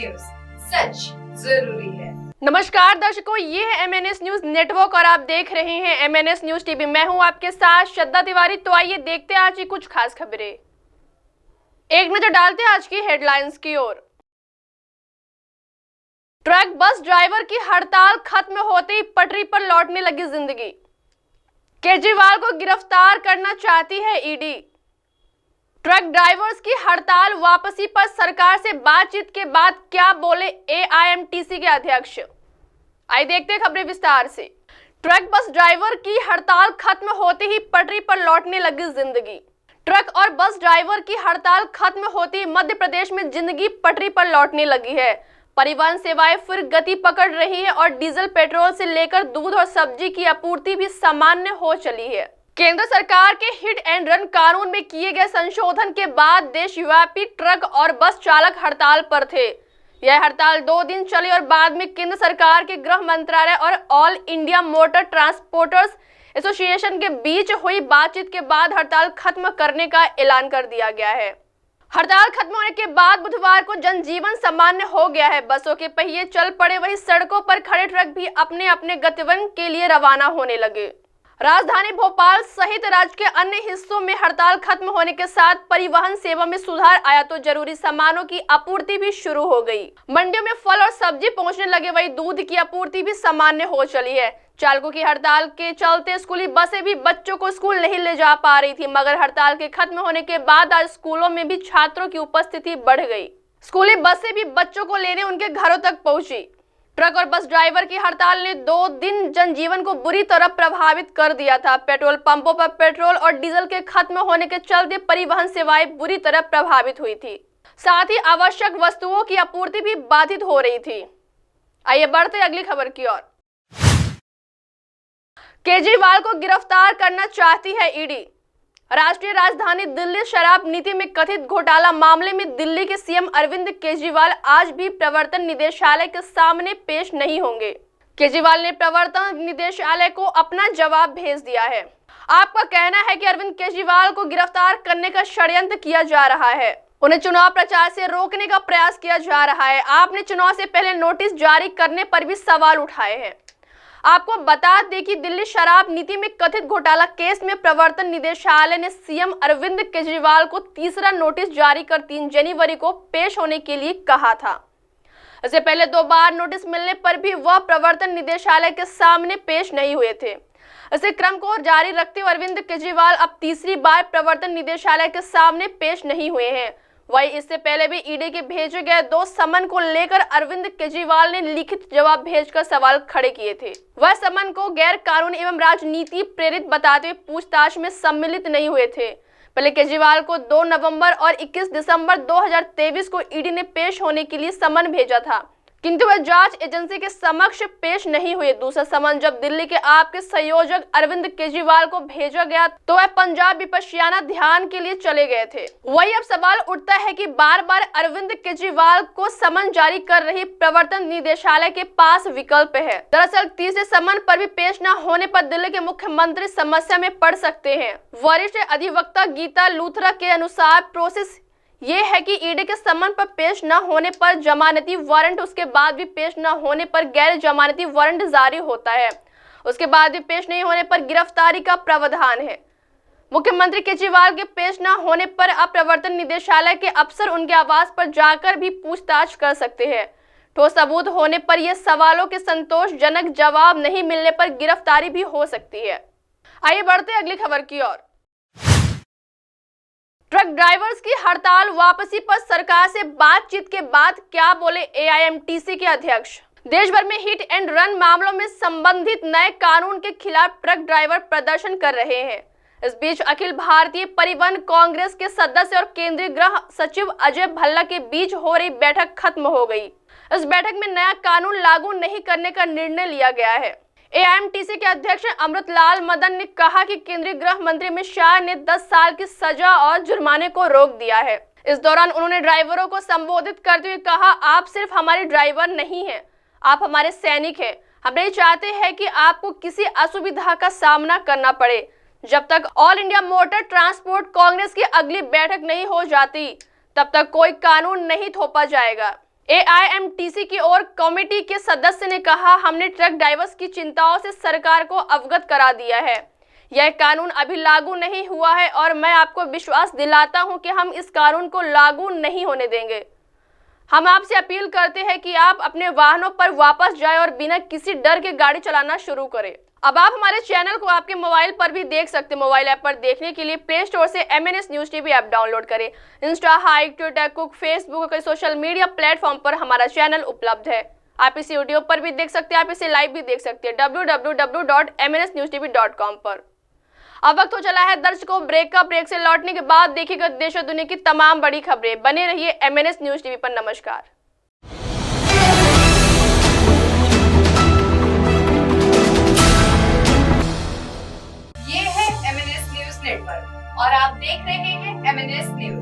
News, सच जरूरी है। नमस्कार दर्शकों, ये है MNS न्यूज नेटवर्क और आप देख रहे हैं MNS न्यूज टीवी। मैं हूं आपके साथ श्रद्धा तिवारी। तो आइए देखते हैं आज की कुछ खास खबरें। एक नजर डालते हैं आज की हेडलाइंस की ओर। ट्रक बस ड्राइवर की हड़ताल खत्म होते ही पटरी पर लौटने लगी जिंदगी। केजरीवाल को गिरफ्तार करना चाहती है ईडी। ट्रक ड्राइवर्स की हड़ताल वापसी पर सरकार से बातचीत के बाद क्या बोले AIMTC के अध्यक्ष। आइए देखते हैं खबरें विस्तार से। ट्रक बस ड्राइवर की हड़ताल खत्म होते ही पटरी पर लौटने लगी जिंदगी। ट्रक और बस ड्राइवर की हड़ताल खत्म होते ही मध्य प्रदेश में जिंदगी पटरी पर लौटने लगी है। परिवहन सेवाएं फिर गति पकड़ रही है और डीजल, पेट्रोल से लेकर दूध और सब्जी की आपूर्ति भी सामान्य हो चली है। केंद्र सरकार के हिट एंड रन कानून में किए गए संशोधन के बाद देशव्यापी ट्रक और बस चालक हड़ताल पर थे। यह हड़ताल 2 दिन चली और बाद में केंद्र सरकार के गृह मंत्रालय और all India motor transporters association के बीच हुई बातचीत के बाद हड़ताल खत्म करने का ऐलान कर दिया गया है। हड़ताल खत्म होने के बाद बुधवार को जनजीवन सामान्य हो गया है। बसों के पहिए चल पड़े, वहीं सड़कों पर खड़े ट्रक भी अपने अपने गंतव्य के लिए रवाना होने लगे। राजधानी भोपाल सहित राज्य के अन्य हिस्सों में हड़ताल खत्म होने के साथ परिवहन सेवा में सुधार आया तो जरूरी सामानों की आपूर्ति भी शुरू हो गई। मंडियों में फल और सब्जी पहुंचने लगे, वहीं दूध की आपूर्ति भी सामान्य हो चली है। चालकों की हड़ताल के चलते स्कूली बसें भी बच्चों को स्कूल नहीं ले जा पा रही थी, मगर हड़ताल के खत्म होने के बाद आज स्कूलों में भी छात्रों की उपस्थिति बढ़ गई। स्कूली बसें भी बच्चों को लेने उनके घरों तक पहुंची। ट्रक और बस ड्राइवर की हड़ताल ने 2 दिन जनजीवन को बुरी तरह प्रभावित कर दिया था। पेट्रोल पंपों पर पेट्रोल और डीजल के खत्म होने के चलते परिवहन सेवाएं बुरी तरह प्रभावित हुई थी। साथ ही आवश्यक वस्तुओं की आपूर्ति भी बाधित हो रही थी। आइए बढ़ते अगली खबर की ओर। केजरीवाल को गिरफ्तार करना चाहती है ईडी। राष्ट्रीय राजधानी दिल्ली शराब नीति में कथित घोटाला मामले में दिल्ली के सीएम अरविंद केजरीवाल आज भी प्रवर्तन निदेशालय के सामने पेश नहीं होंगे। केजरीवाल ने प्रवर्तन निदेशालय को अपना जवाब भेज दिया है। आपका कहना है कि अरविंद केजरीवाल को गिरफ्तार करने का षड्यंत्र किया जा रहा है, उन्हें चुनाव प्रचार से रोकने का प्रयास किया जा रहा है। आपने चुनाव से पहले नोटिस जारी करने पर भी सवाल उठाए हैं। आपको बता दें कि दिल्ली शराब नीति में कथित घोटाला केस में प्रवर्तन निदेशालय ने सीएम अरविंद केजरीवाल को तीसरा नोटिस जारी कर 3 जनवरी को पेश होने के लिए कहा था। इससे पहले 2 बार नोटिस मिलने पर भी वह प्रवर्तन निदेशालय के सामने पेश नहीं हुए थे। इसी क्रम को जारी रखते हुए अरविंद केजरीवाल अब तीसरी बार प्रवर्तन निदेशालय के सामने पेश नहीं हुए हैं। वही इससे पहले भी ईडी के भेजे गए 2 समन को लेकर अरविंद केजरीवाल ने लिखित जवाब भेजकर सवाल खड़े किए थे। वह समन को गैर कानूनी एवं राजनीति प्रेरित बताते हुए पूछताछ में सम्मिलित नहीं हुए थे। पहले केजरीवाल को 2 नवंबर और 21 दिसंबर 2023 को ईडी ने पेश होने के लिए समन भेजा था, किंतु वह जांच एजेंसी के समक्ष पेश नहीं हुए। दूसरा समन जब दिल्ली के आप के संयोजक अरविंद केजरीवाल को भेजा गया तो वह पंजाब विपश्यना ध्यान के लिए चले गए थे। वही अब सवाल उठता है कि बार बार अरविंद केजरीवाल को समन जारी कर रही प्रवर्तन निदेशालय के पास विकल्प है। दरअसल तीसरे समन पर भी पेश न होने पर दिल्ली के मुख्यमंत्री समस्या में पड़ सकते हैं। वरिष्ठ अधिवक्ता गीता लूथरा के अनुसार प्रोसेस ये है कि ईडी के समन पर पेश न होने पर जमानती वारंट, उसके बाद भी पेश न होने पर गैर जमानती वारंट जारी होता है, उसके बाद भी पेश नहीं होने पर गिरफ्तारी का प्रावधान है। मुख्यमंत्री केजरीवाल के पेश न होने पर अब प्रवर्तन निदेशालय के अफसर उनके आवास पर जाकर भी पूछताछ कर सकते हैं। ठोस सबूत होने पर यह सवालों के संतोषजनक जवाब नहीं मिलने पर गिरफ्तारी भी हो सकती है। आइए बढ़ते अगली खबर की ओर। ट्रक ड्राइवर्स की हड़ताल वापसी पर सरकार से बातचीत के बाद क्या बोले AIMTC के अध्यक्ष। देश भर में हिट एंड रन मामलों में संबंधित नए कानून के खिलाफ ट्रक ड्राइवर प्रदर्शन कर रहे हैं। इस बीच अखिल भारतीय परिवहन कांग्रेस के सदस्य और केंद्रीय गृह सचिव अजय भल्ला के बीच हो रही बैठक खत्म हो गई। इस बैठक में नया कानून लागू नहीं करने का निर्णय लिया गया है। AIMTC के अध्यक्ष अमृतलाल मदन ने कहा कि केंद्रीय गृह मंत्री अमित शाह ने 10 साल की सजा और जुर्माने को रोक दिया है। इस दौरान उन्होंने ड्राइवरों को संबोधित करते हुए कहा, आप सिर्फ हमारे ड्राइवर नहीं हैं, आप हमारे सैनिक हैं। हम नहीं चाहते हैं कि आपको किसी असुविधा का सामना करना पड़े। जब तक all India motor transport Congress की अगली बैठक नहीं हो जाती, तब तक कोई कानून नहीं थोपा जाएगा। AIMTC की ओर कमेटी के सदस्य ने कहा, हमने ट्रक ड्राइवर्स की चिंताओं से सरकार को अवगत करा दिया है। यह कानून अभी लागू नहीं हुआ है और मैं आपको विश्वास दिलाता हूं कि हम इस कानून को लागू नहीं होने देंगे। हम आपसे अपील करते हैं कि आप अपने वाहनों पर वापस जाएं और बिना किसी डर के गाड़ी चलाना शुरू करें। अब आप हमारे चैनल को आपके मोबाइल पर भी देख सकते हैं। मोबाइल ऐप पर देखने के लिए प्ले स्टोर से MNS news TV app download करें। इंस्टा, हाइक, ट्विटर, कुक, फेसबुक और कई सोशल मीडिया प्लेटफॉर्म पर हमारा चैनल उपलब्ध है। आप इसे यूट्यूब पर भी देख सकते हैं, आप इसे लाइव भी देख सकते हैं www.mnsnewstv.com पर। अब वक्त हो चला है दर्शकों ब्रेक का। ब्रेक से लौटने के बाद देखिएगा देश और दुनिया की तमाम बड़ी खबरें। बने रहिए MNS न्यूज टीवी पर। नमस्कार। ये है MNS न्यूज नेटवर्क और आप देख रहे हैं MNS न्यूज।